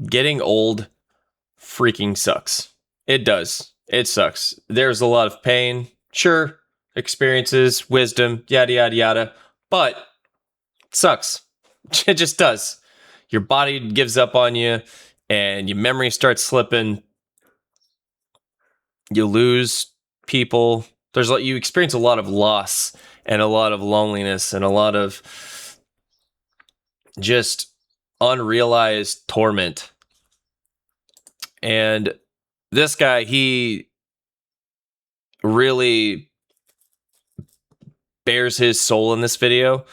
getting old freaking sucks. It does. It sucks. There's a lot of pain, sure, experiences, wisdom, yada, yada, yada, but it sucks. It just does. Your body gives up on you and your memory starts slipping. You lose people. You experience a lot of loss and a lot of loneliness and a lot of just unrealized torment. And this guy, he really bears his soul in this video.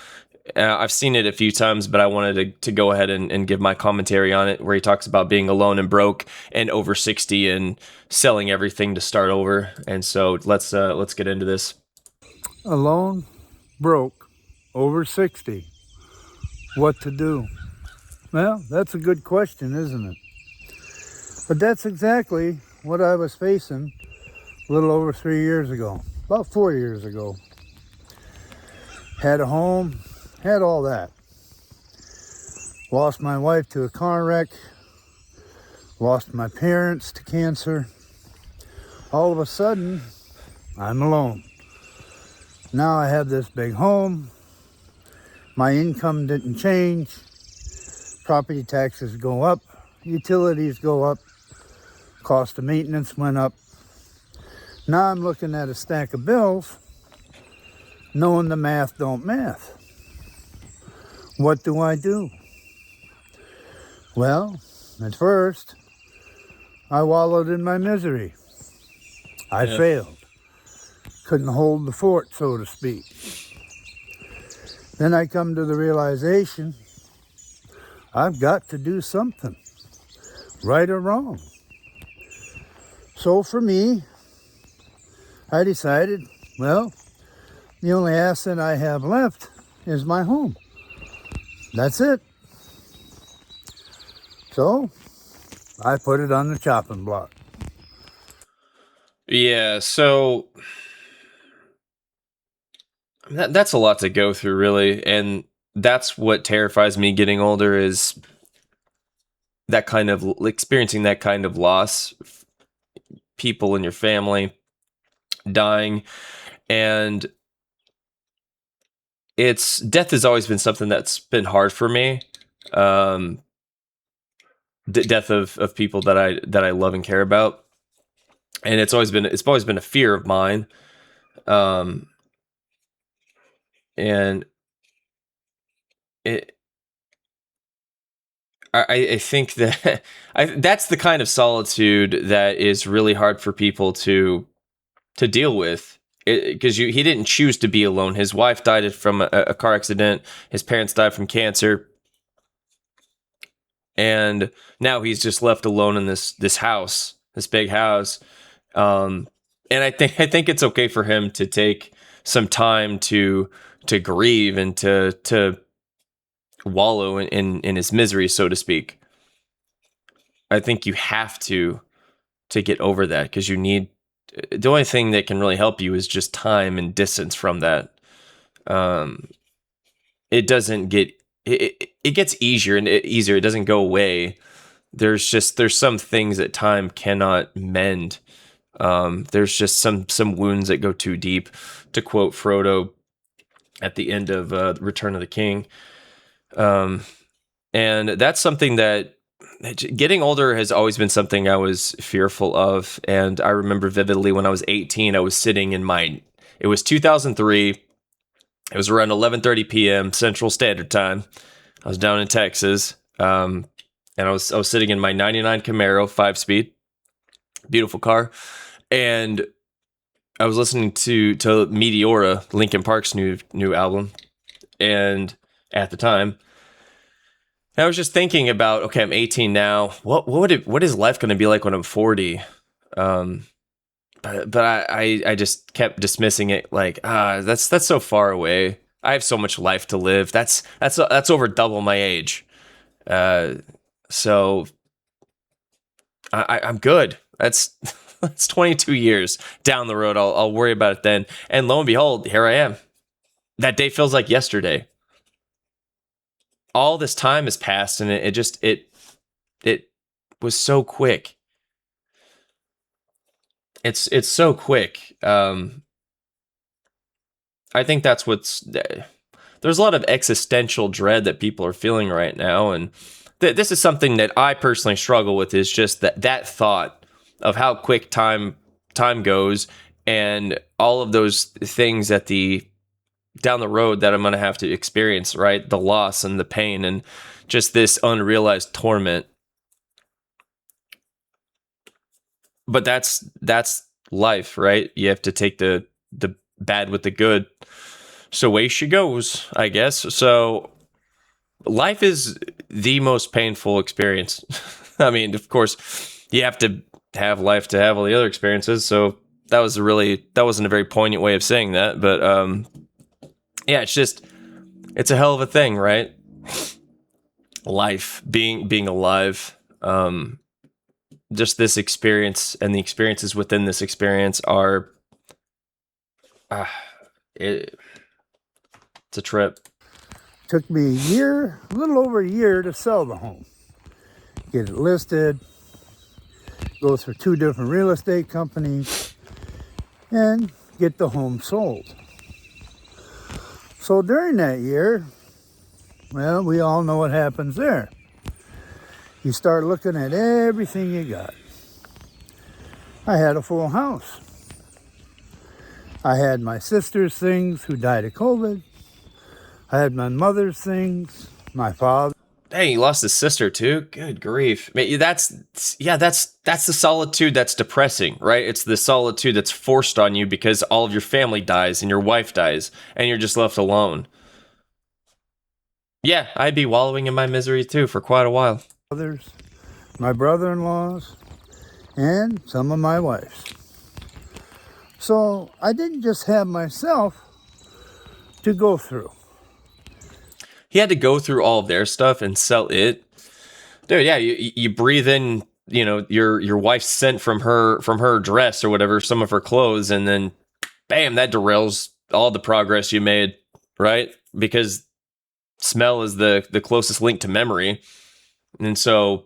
I've seen it a few times, but I wanted to go ahead and give my commentary on it, where he talks about being alone and broke and over 60 and selling everything to start over. And so let's get into this. Alone, broke, over 60. What to do? Well, that's a good question, isn't it? But that's exactly what I was facing a little over 3 years ago, about 4 years ago. Had a home, had all that. Lost my wife to a car wreck, lost my parents to cancer. All of a sudden, I'm alone. Now I have this big home. My income didn't change. Property taxes go up, utilities go up, cost of maintenance went up. Now I'm looking at a stack of bills, knowing the math don't math. What do I do? Well, at first, I wallowed in my misery. I failed. Couldn't hold the fort, so to speak. Then I come to the realization, I've got to do something, right or wrong. So for me, I decided, well, the only asset I have left is my home. That's it. So I put it on the chopping block. Yeah, so that's a lot to go through, really. And that's what terrifies me getting older, is that kind of experiencing that kind of loss, people in your family dying. And death has always been something that's been hard for me. Death of people that I love and care about. And it's always been a fear of mine. And I think that that's the kind of solitude that is really hard for people to deal with, because he didn't choose to be alone. His wife died from a car accident. His parents died from cancer. And now he's just left alone in this house, this big house. And I think it's okay for him to take some time to grieve and to wallow in his misery, so to speak. I think you have to get over that, because the only thing that can really help you is just time and distance from that. It doesn't get it gets easier and easier. It doesn't go away. There's some things that time cannot mend. There's just some wounds that go too deep, to quote Frodo at the end of Return of the King. And that's something that getting older has always been something I was fearful of. And I remember vividly when I was 18, I was sitting it was 2003. It was around 11:30 p.m. Central Standard Time. I was down in Texas. And I was sitting in my 99 Camaro 5-speed, beautiful car. And I was listening to Meteora, Linkin Park's new album. And at the time, I was just thinking about, okay, I'm 18 now. What is life going to be like when I'm 40? But I just kept dismissing it, like, that's so far away. I have so much life to live. That's over double my age. So I'm good. That's 22 years down the road. I'll worry about it then. And lo and behold, here I am. That day feels like yesterday. All this time has passed, and it was so quick. It's so quick. I think that's what's there's a lot of existential dread that people are feeling right now, and this is something that I personally struggle with. Is just that thought of how quick time goes, and all of those things at the down the road that I'm going to have to experience, right? The loss and the pain and just this unrealized torment. But that's life, right? You have to take the bad with the good. So away she goes, I guess. So life is the most painful experience. I mean, of course, you have to have life to have all the other experiences. So that wasn't a very poignant way of saying that, but yeah, it's a hell of a thing, right? Life, being alive, just this experience and the experiences within this experience are it's a trip. Took me a little over a year to sell the home. Get it listed, go through 2 different real estate companies, and get the home sold. So during that year, well, we all know what happens there. You start looking at everything you got. I had a full house. I had my sister's things who died of COVID. I had my mother's things, my father. Hey, he lost his sister too. Good grief! I mean, that's the solitude that's depressing, right? It's the solitude that's forced on you because all of your family dies and your wife dies, and you're just left alone. Yeah, I'd be wallowing in my misery too for quite a while. Others, my brother-in-laws, and some of my wives. So I didn't just have myself to go through. He had to go through all of their stuff and sell it. Dude, yeah, you breathe in, your wife's scent from her dress or whatever, some of her clothes, and then bam, that derails all the progress you made, right? Because smell is the closest link to memory. And so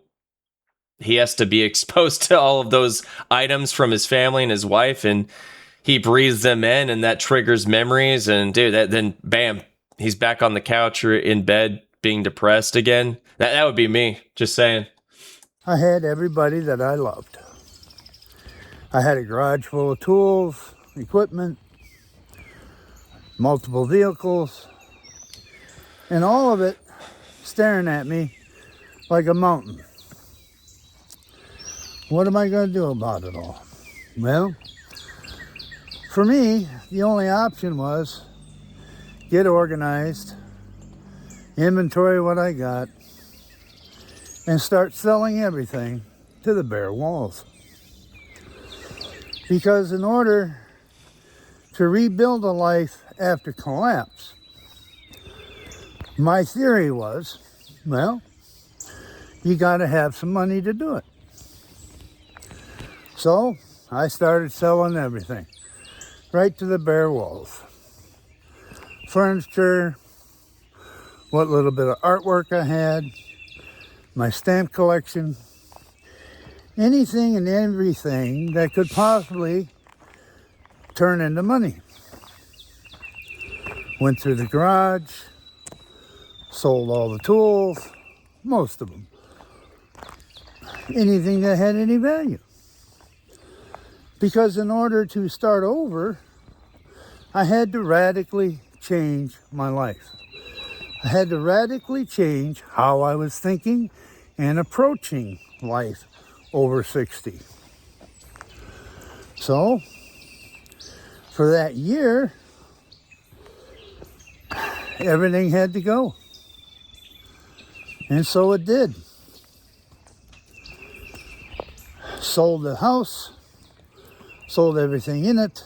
he has to be exposed to all of those items from his family and his wife, and he breathes them in, and that triggers memories. And dude, then bam, he's back on the couch or in bed being depressed again. That would be me, just saying. I had everybody that I loved. I had a garage full of tools, equipment, multiple vehicles, and all of it staring at me like a mountain. What am I going to do about it all? Well, for me, the only option was get organized, inventory what I got, and start selling everything to the bare walls. Because in order to rebuild a life after collapse, my theory was, well, you got to have some money to do it. So I started selling everything, right to the bare walls. Furniture, what little bit of artwork I had, my stamp collection, anything and everything that could possibly turn into money. Went through the garage, sold all the tools, most of them. Anything that had any value. Because in order to start over, I had to radically change my life. I had to radically change how I was thinking and approaching life over 60. So, for that year, everything had to go. And so it did. Sold the house, sold everything in it,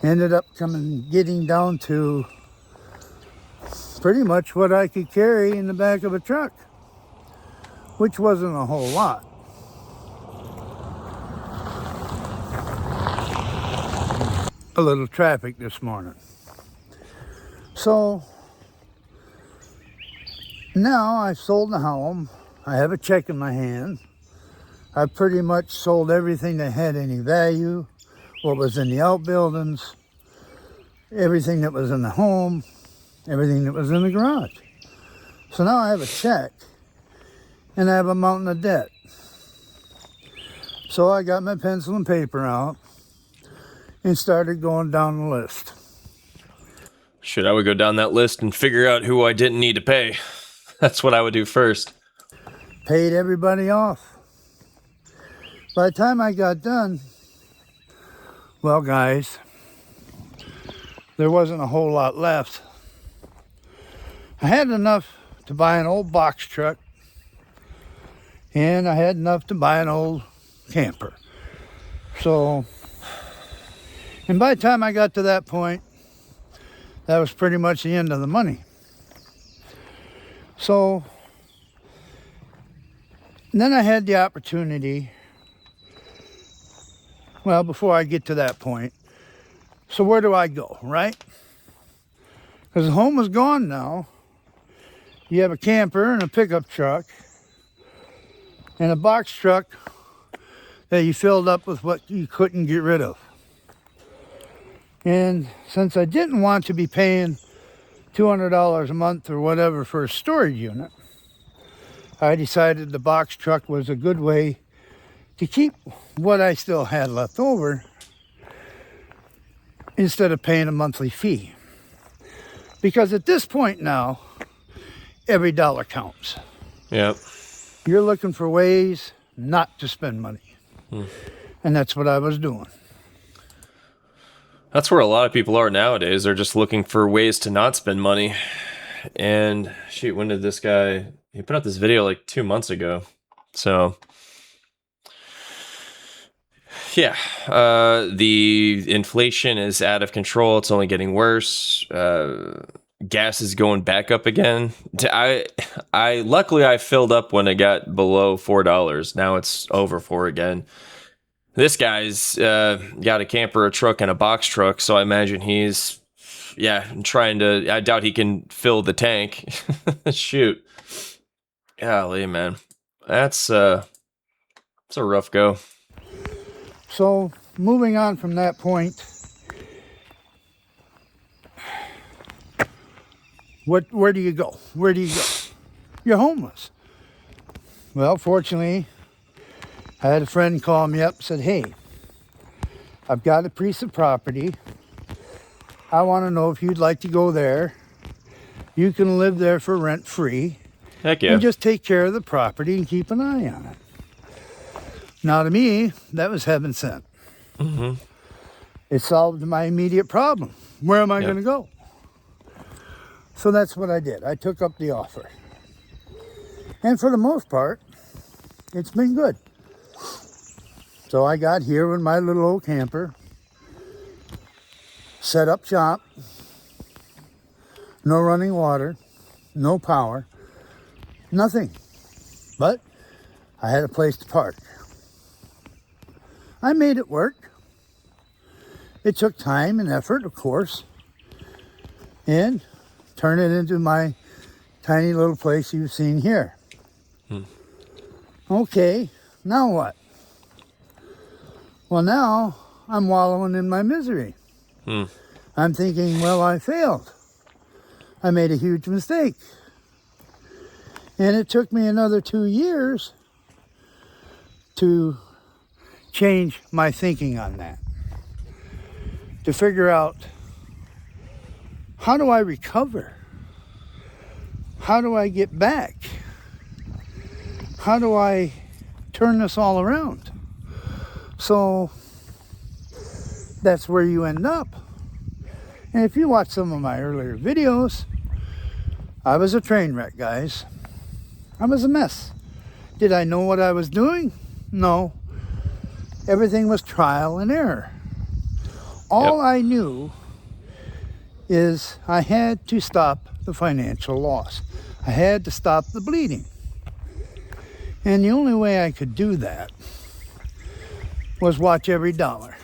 ended up getting down to pretty much what I could carry in the back of a truck, which wasn't a whole lot. A little traffic this morning. So now I've sold the home, I have a check in my hand. I pretty much sold everything that had any value, what was in the outbuildings, everything that was in the home, everything that was in the garage. So now I have a check and I have a mountain of debt. So I got my pencil and paper out and started going down the list. Shit, I would go down that list and figure out who I didn't need to pay. That's what I would do first. Paid everybody off. By the time I got done, well, guys, there wasn't a whole lot left. I had enough to buy an old box truck, and I had enough to buy an old camper. So, and by the time I got to that point, that was pretty much the end of the money. So, then I had the opportunity, well, before I get to that point, so where do I go, right? Because the home was gone now. You have a camper and a pickup truck and a box truck that you filled up with what you couldn't get rid of. And since I didn't want to be paying $200 a month or whatever for a storage unit, I decided the box truck was a good way to keep what I still had left over instead of paying a monthly fee. Because at this point now, every dollar counts. Yep. You're looking for ways not to spend money. And that's what I was doing. That's where a lot of people are nowadays. They're just looking for ways to not spend money. And shoot, when did this guy... He put out this video like 2 months ago. So... yeah, the inflation is out of control. It's only getting worse. Gas is going back up again. I luckily I filled up when it got below $4. Now it's over $4 again. This guy's got a camper, a truck, and a box truck. So I imagine he's trying to. I doubt he can fill the tank. Shoot, golly, man, that's a rough go. So, moving on from that point, where do you go? Where do you go? You're homeless. Well, fortunately, I had a friend call me up and said, hey, I've got a piece of property. I want to know if you'd like to go there. You can live there for rent free. Heck yeah. And just take care of the property and keep an eye on it. Now, to me, that was heaven sent. Mm-hmm. It solved my immediate problem. Where am I going to go? So that's what I did. I took up the offer. And for the most part, it's been good. So I got here with my little old camper, set up shop, no running water, no power, nothing. But I had a place to park. I made it work. It took time and effort, of course, and turned it into my tiny little place you've seen here. Okay, now what? Well, now I'm wallowing in my misery. I'm thinking, well, I failed. I made a huge mistake. And it took me another 2 years to change my thinking on that. To figure out, how do I recover? How do I get back? How do I turn this all around? So that's where you end up. And if you watch some of my earlier videos, I was a train wreck, guys. I was a mess. Did I know what I was doing? No. Everything was trial and error. All I knew is I had to stop the financial loss. I had to stop the bleeding. And the only way I could do that was watch every dollar.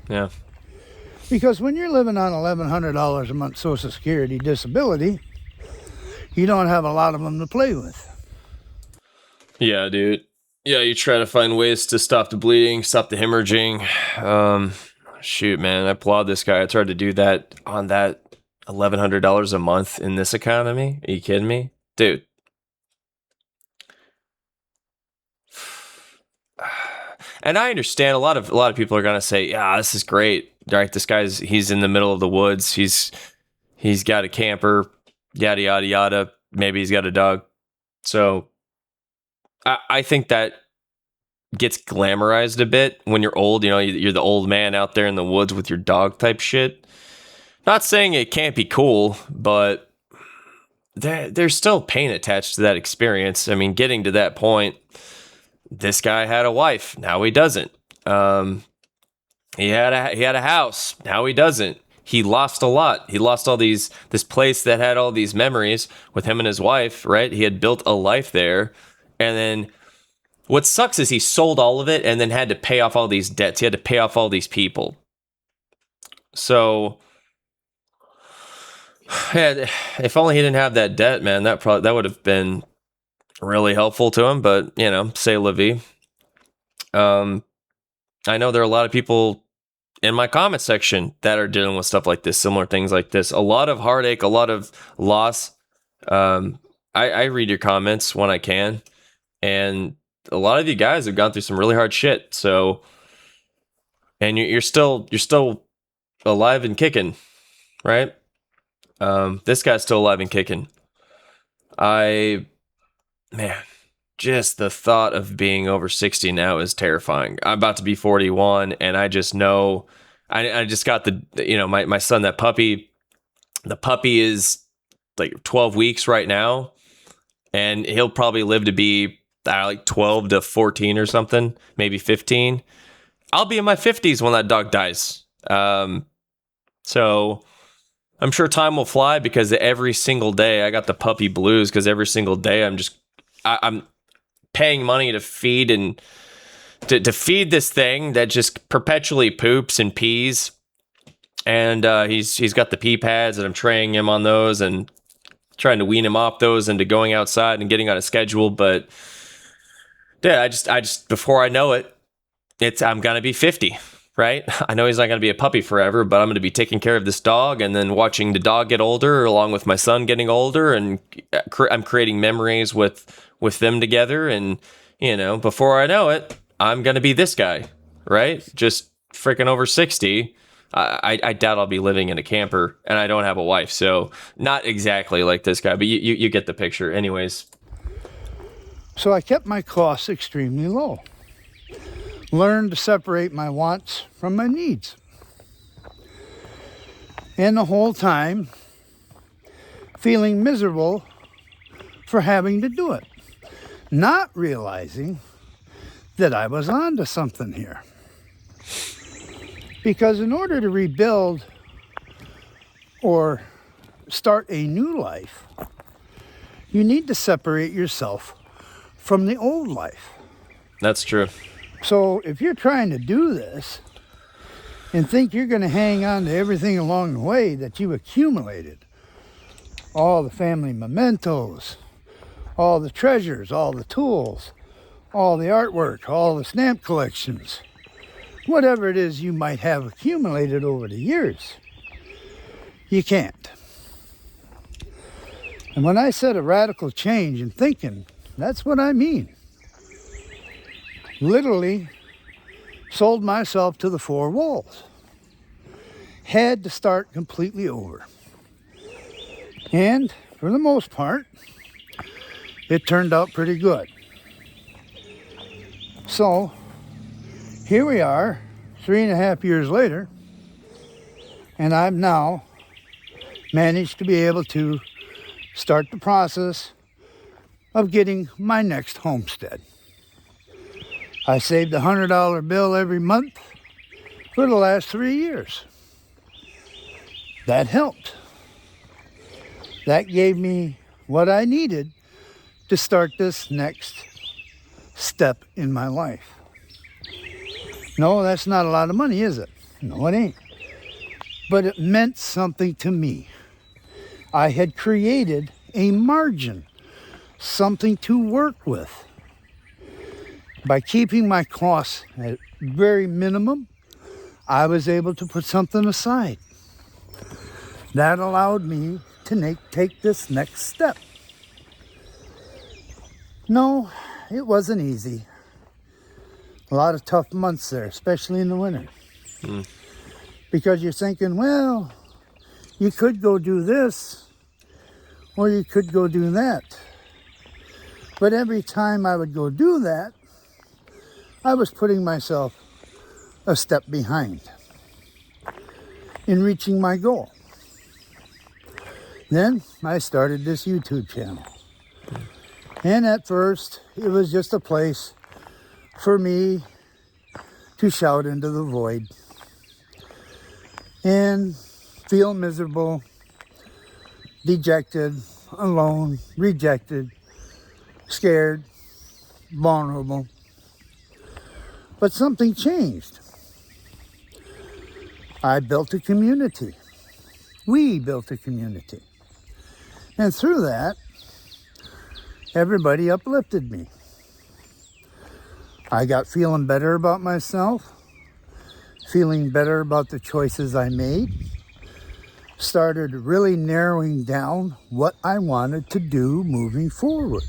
Yeah. Because when you're living on $1,100 a month Social Security disability, you don't have a lot of them to play with. Yeah, dude. Yeah, you try to find ways to stop the bleeding, stop the hemorrhaging. Um, Shoot, man, I applaud this guy. I tried to do that on that $1,100 a month in this economy. Are you kidding me, dude? And I understand a lot of people are gonna say, "Yeah, this is great, right? This guy's he's in the middle of the woods. He's got a camper, yada yada yada. Maybe he's got a dog." So I think that gets glamorized a bit when you're old. You know, you're the old man out there in the woods with your dog type shit. Not saying it can't be cool, but there's still pain attached to that experience. I mean, getting to that point, this guy had a wife. Now he doesn't. Um, he had a house. Now he doesn't. He lost a lot. He lost all this place that had all these memories with him and his wife, right? He had built a life there. And then what sucks is he sold all of it and then had to pay off all these debts. He had to pay off all these people. So yeah, if only he didn't have that debt, man, that would have been really helpful to him, but say la vie. Um I know there are a lot of people in my comment section that are dealing with stuff like this, similar things like this. A lot of heartache, a lot of loss. I read your comments when I can, and a lot of you guys have gone through some really hard shit. So, and you're still alive and kicking, right? This guy's still alive and kicking. I Man, just the thought of being over 60 now is terrifying. I'm about to be 41, and I just know I just got my son, that puppy. The puppy is like 12 weeks right now, and he'll probably live to be like 12 to 14 or something, maybe 15. I'll be in my 50s when that dog dies. So I'm sure time will fly, because every single day I got the puppy blues, because every single day I'm paying money to feed and to feed this thing that just perpetually poops and pees. And he's got the pee pads, and I'm training him on those and trying to wean him off those into going outside and getting on a schedule. But yeah, I just before I know it, I'm gonna be 50, right? I know he's not gonna be a puppy forever, but I'm gonna be taking care of this dog and then watching the dog get older along with my son getting older, and I'm creating memories with them together. And before I know it, I'm gonna be this guy, right? Just freaking over 60. I doubt I'll be living in a camper, and I don't have a wife, so not exactly like this guy, but you get the picture. Anyways, So I kept my costs extremely low. Learned to separate my wants from my needs. And the whole time, feeling miserable for having to do it. Not realizing that I was onto something here. Because in order to rebuild or start a new life, you need to separate yourself from the old life. that's true. So if you're trying to do this and think you're going to hang on to everything along the way that you accumulated, all the family mementos, all the treasures, all the tools, all the artwork, all the stamp collections, whatever it is you might have accumulated over the years, you can't. And when I said a radical change in thinking, that's what I mean. Literally sold myself to the four walls. Had to start completely over. And for the most part, it turned out pretty good. So here we are, 3.5 years later, and I've now managed to be able to start the process of getting my next homestead. I saved a $100 bill every month for the last 3 years. That helped. That gave me what I needed to start this next step in my life. No, that's not a lot of money, is it? No, it ain't. But it meant something to me. I had created a margin, something to work with. By keeping my costs at very minimum, I was able to put something aside. That allowed me to take this next step. No, it wasn't easy. A lot of tough months there, especially in the winter. Because you're thinking, well, you could go do this, or you could go do that. But every time I would go do that, I was putting myself a step behind in reaching my goal. Then I started this YouTube channel. And at first, it was just a place for me to shout into the void and feel miserable, dejected, alone, rejected, scared, vulnerable. But something changed. I built a community. We built a community. And through that, everybody uplifted me. I got feeling better about myself, feeling better about the choices I made, started really narrowing down what I wanted to do moving forward.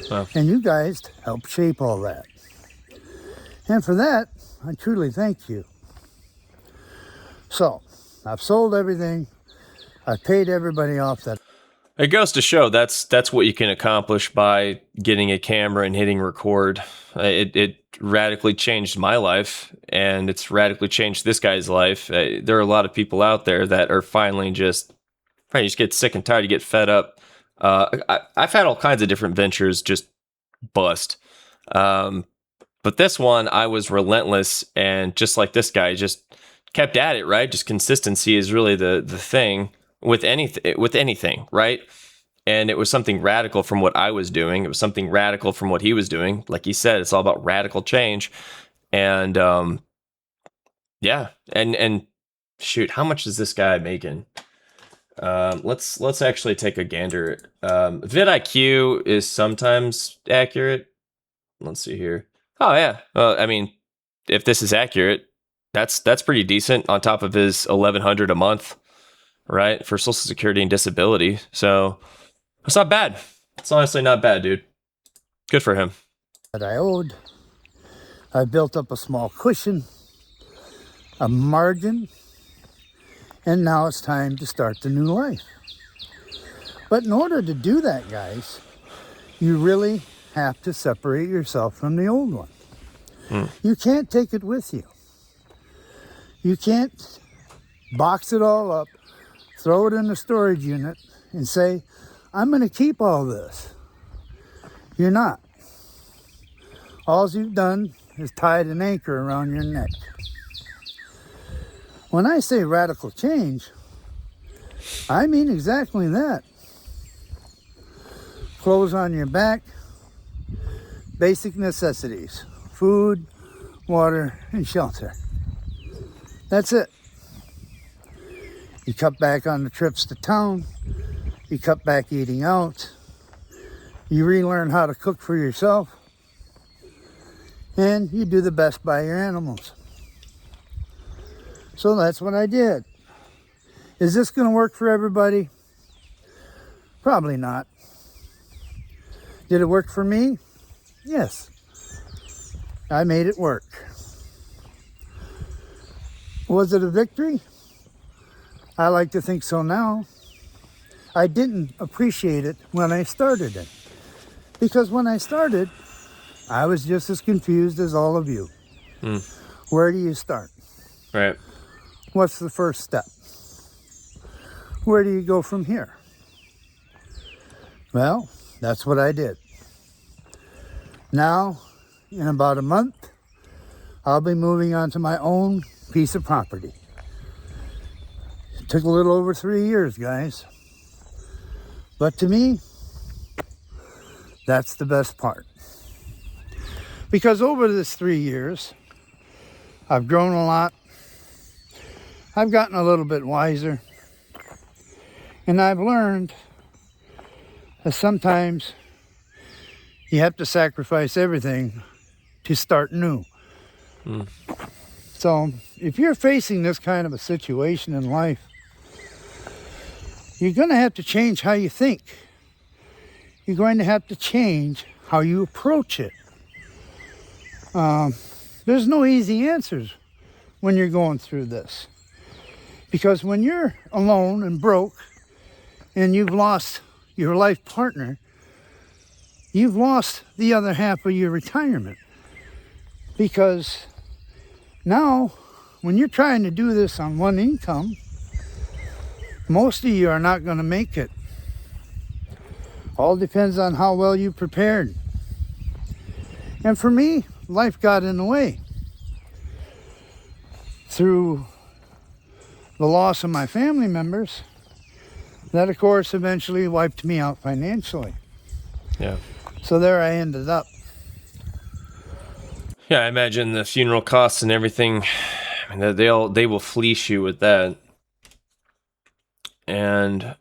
Wow. And you guys helped shape all that. And for that, I truly thank you. So, I've sold everything. I've paid everybody off that. It goes to show that's what you can accomplish by getting a camera and hitting record. It radically changed my life, and it's radically changed this guy's life. There are a lot of people out there that are finally just get sick and tired, you get fed up. I've had all kinds of different ventures just bust. But this one, I was relentless, and just like this guy, just kept at it, right? Just consistency is really the thing with anything, right? And it was something radical from what I was doing. It was something radical from what he was doing. Like he said, it's all about radical change. And yeah, and shoot, how much is this guy making? Let's actually take a gander. vidIQ is sometimes accurate. Let's see here. Oh yeah. Well, I mean, if this is accurate, that's pretty decent on top of his $1,100 a month, right, for Social Security and disability. So it's not bad. It's honestly not bad, dude. Good for him. That I owed. I built up a small cushion, a margin, and now it's time to start the new life. But in order to do that, guys, you really have to separate yourself from the old one. You can't take it with you. You can't box it all up, throw it in the storage unit, and say, I'm going to keep all this. You're not. All you've done is tied an anchor around your neck. When I say radical change, I mean exactly that. Clothes on your back, basic necessities, food, water, and shelter. That's it. You cut back on the trips to town. You cut back eating out. You relearn how to cook for yourself. And you do the best by your animals. So that's what I did. Is this going to work for everybody? Probably not. Did it work for me? Yes. I made it work. Was it a victory? I like to think so now. I didn't appreciate it when I started it. Because when I started, I was just as confused as all of you. Where do you start? Right. What's the first step? Where do you go from here? Well, that's what I did. Now, in about a month, I'll be moving on to my own piece of property. It took a little over 3 years, guys. But to me, that's the best part. Because over this 3 years, I've grown a lot. I've gotten a little bit wiser. And I've learned that sometimes you have to sacrifice everything to start new. Hmm. So if you're facing this kind of a situation in life, you're going to have to change how you think. You're going to have to change how you approach it. There's no easy answers when you're going through this. Because when you're alone and broke and you've lost your life partner, you've lost the other half of your retirement. Because now, when you're trying to do this on one income, most of you are not going to make it. All depends on how well you prepared. And for me, life got in the way. Through the loss of my family members, that of course eventually wiped me out financially. Yeah. So there I ended up. Yeah, I imagine the funeral costs and everything. I mean, they will fleece you with that. And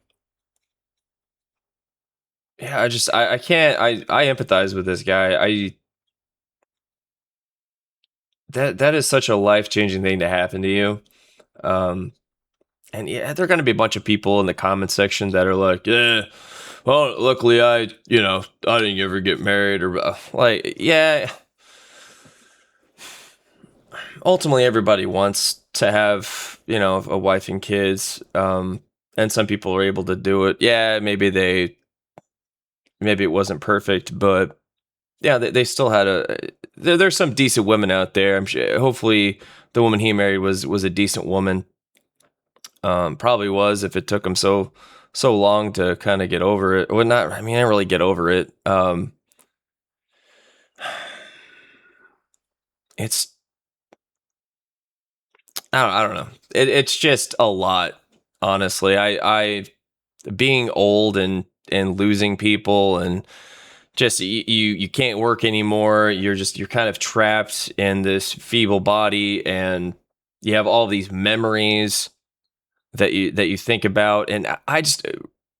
yeah, I can't I empathize with this guy. That is such a life-changing thing to happen to you. Um, and yeah, there are going to be a bunch of people in the comment section that are like, yeah, well, luckily I didn't ever get married or like, yeah. Ultimately, everybody wants to have, a wife and kids. And some people are able to do it. Yeah, maybe it wasn't perfect, but yeah, they still had there's some decent women out there. I'm sure, hopefully the woman he married was a decent woman. Probably was, if it took him so long to kind of get over it. Well, not, I mean, I didn't really get over it. It's, I don't know. It's just a lot, honestly. I being old and losing people, and just you can't work anymore. You're kind of trapped in this feeble body, and you have all these memories that you think about. And I just,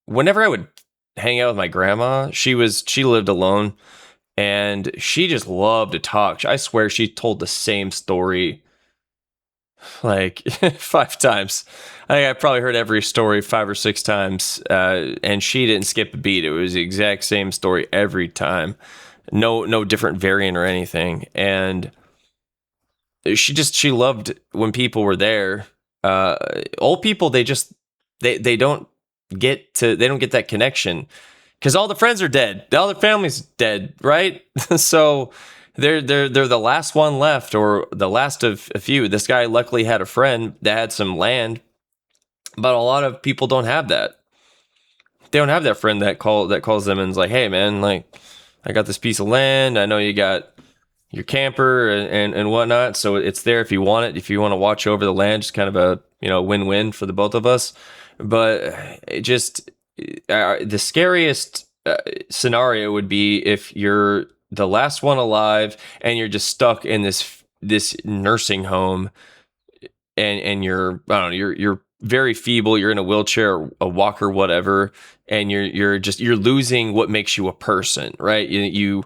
whenever I would hang out with my grandma, she lived alone, and she just loved to talk. I swear she told the same story like 5 times. I probably heard every story 5 or 6 times, and she didn't skip a beat. It was the exact same story every time, no different variant or anything. And she loved when people were there. Old people, they don't get that connection because all the friends are dead, all the family's dead, right? So they're the last one left, or the last of a few. This guy luckily had a friend that had some land, but a lot of people don't have that. They don't have that friend that calls them and is like, hey man, like, I got this piece of land, I know you got your camper and whatnot, so it's there if you want it, if you want to watch over the land. Just kind of a win-win for the both of us. But it just, the scariest scenario would be if you're the last one alive and you're just stuck in this nursing home, and you're, I don't know, you're very feeble, you're in a wheelchair, a walker, whatever, and you're losing what makes you a person, right? You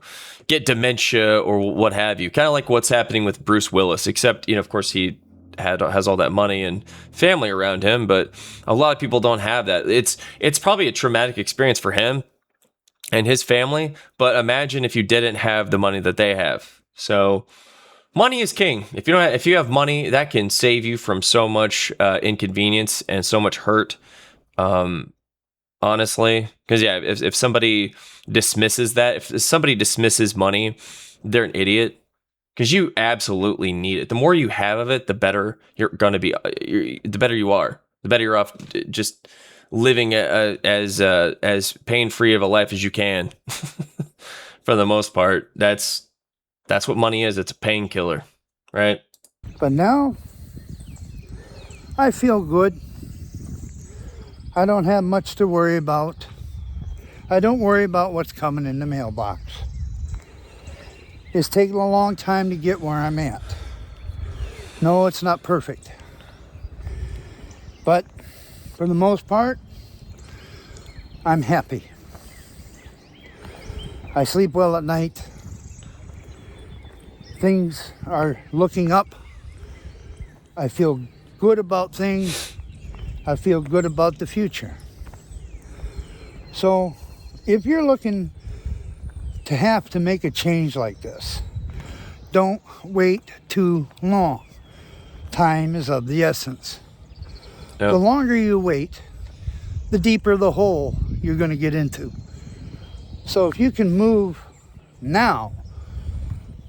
get dementia or what have you, kind of like what's happening with Bruce Willis, except of course he has all that money and family around him, but a lot of people don't have that. It's probably a traumatic experience for him and his family, but imagine if you didn't have the money that they have. So money is king. If you have money, that can save you from so much inconvenience and so much hurt. Honestly, because yeah, if somebody dismisses that, if somebody dismisses money, they're an idiot. Because you absolutely need it. The more you have of it, the better you're gonna be. The better you are. The better you're off. Just living as pain free of a life as you can. For the most part, that's what money is. It's a painkiller, right? But now, I feel good. I don't have much to worry about. I don't worry about what's coming in the mailbox. It's taken a long time to get where I'm at. No, it's not perfect. But for the most part, I'm happy. I sleep well at night. Things are looking up. I feel good about things. I feel good about the future. So if you're looking to have to make a change like this, don't wait too long. Time is of the essence. The Yep. longer you wait, the deeper the hole you're going to get into. So if you can move now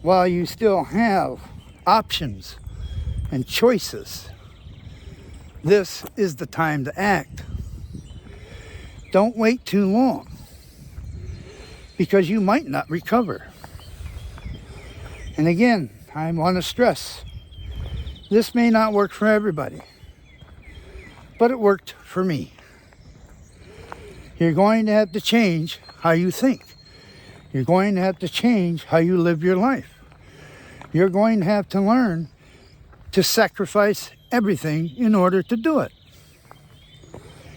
while you still have options and choices, this is the time to act. Don't wait too long, because you might not recover. And again, I want to stress, this may not work for everybody, but it worked for me. You're going to have to change how you think. You're going to have to change how you live your life. You're going to have to learn to sacrifice everything in order to do it.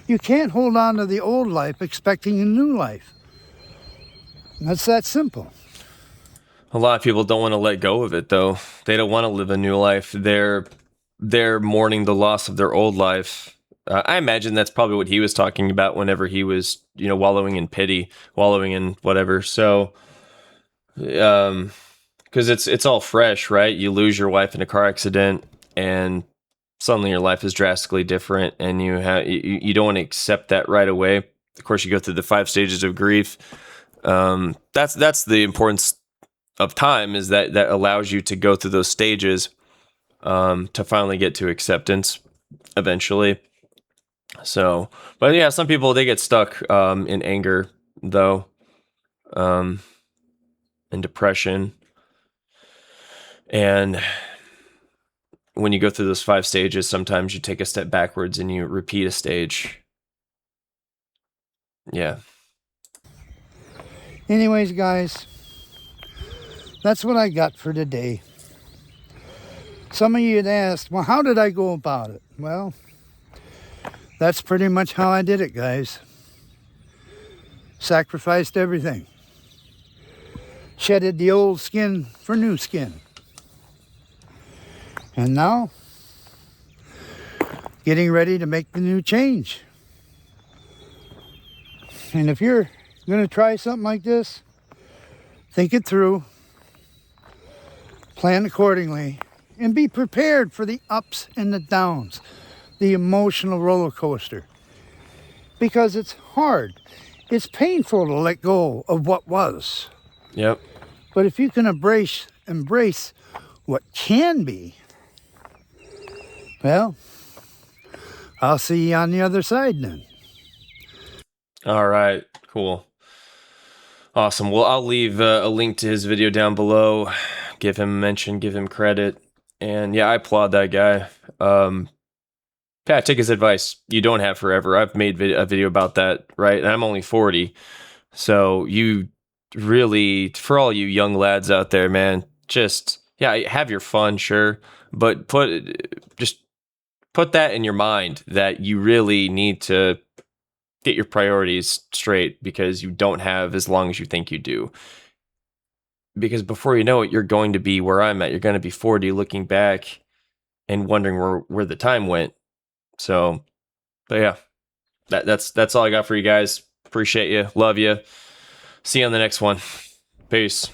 You can't hold on to the old life expecting a new life. That's that simple. A lot of people don't want to let go of it, though. They don't want to live a new life. They're mourning the loss of their old life. I imagine that's probably what he was talking about whenever he was, wallowing in pity, wallowing in whatever. So, because it's all fresh, right? You lose your wife in a car accident, and suddenly your life is drastically different, and you don't want to accept that right away. Of course, you go through the 5 stages of grief. That's the importance of time, is that allows you to go through those stages, to finally get to acceptance eventually. So, but yeah, some people, they get stuck in anger, though, and depression. And when you go through those 5 stages, sometimes you take a step backwards and you repeat a stage. Yeah. Anyways, guys, that's what I got for today. Some of you had asked, well, how did I go about it? Well, that's pretty much how I did it, guys. Sacrificed everything. Shedded the old skin for new skin. And now, getting ready to make the new change. And if you're going to try something like this, think it through, plan accordingly, and be prepared for the ups and the downs, the emotional roller coaster. Because it's hard. It's painful to let go of what was. Yep. But if you can embrace what can be, well, I'll see you on the other side then. All right. Cool. Awesome. Well, I'll leave a link to his video down below. Give him a mention, give him credit. And yeah, I applaud that guy. Pat, take his advice. You don't have forever. I've made a video about that, right? And I'm only 40. So you really, for all you young lads out there, man, just, yeah, have your fun, sure. But just put that in your mind that you really need to get your priorities straight, because you don't have as long as you think you do. Because before you know it, you're going to be where I'm at. You're going to be 40 looking back and wondering where the time went. So, but yeah, that's all I got for you guys. Appreciate you. Love you. See you on the next one. Peace.